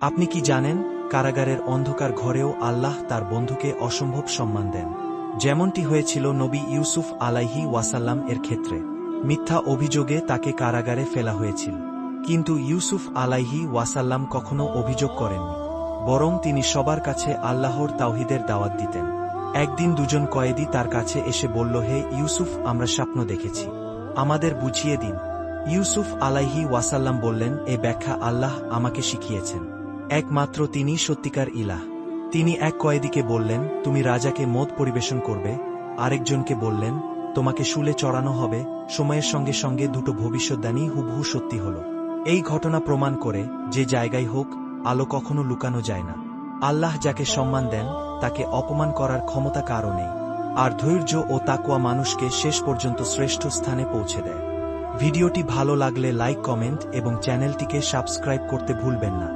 আপনি কি জানেন, কারাগারের অন্ধকার ঘরেও আল্লাহ তার বন্ধুকে অসম্ভব সম্মান দেন। যেমনটি হয়েছিল নবী ইউসুফ আলাইহি ওয়াসাল্লাম এর ক্ষেত্রে। মিথ্যা অভিযোগে তাকে কারাগারে ফেলা হয়েছিল, কিন্তু ইউসুফ আলাইহি ওয়াসাল্লাম কখনো অভিযোগ করেননি, বরং তিনি সবার কাছে আল্লাহর তাওহীদের দাওয়াত দিতেন। একদিন দুজন কয়েদি তার কাছে এসে বলল, হে ইউসুফ, আমরা স্বপ্ন দেখেছি, আমাদের বুঝিয়ে দিন। ইউসুফ আলাইহি ওয়াসাল্লাম বললেন, এ ব্যাখ্যা আল্লাহ আমাকে শিখিয়েছেন, একমাত্র তিনি সত্যিকার ইলাহ। তিনি এক কয়েদিকে বললেন, তুমি রাজাকে মদ পরিবেশন করবে, আরেকজনকে বললেন, তোমাকে শুলে চড়ানো হবে। সময়ের সঙ্গে সঙ্গে দুটো ভবিষ্যদ্বাণী হুবহু সত্যি হল। এই ঘটনা প্রমাণ করে, যে জায়গায় হোক, আলো কখনো লুকানো যায় না। আল্লাহ যাকে সম্মান দেন, তাকে অপমান করার ক্ষমতা কারও নেই। আর ধৈর্য ও তাকওয়া মানুষকে শেষ পর্যন্ত শ্রেষ্ঠ স্থানে পৌঁছে দেয়। ভিডিওটি ভালো লাগলে লাইক, কমেন্ট এবং চ্যানেলটিকে সাবস্ক্রাইব করতে ভুলবেন না।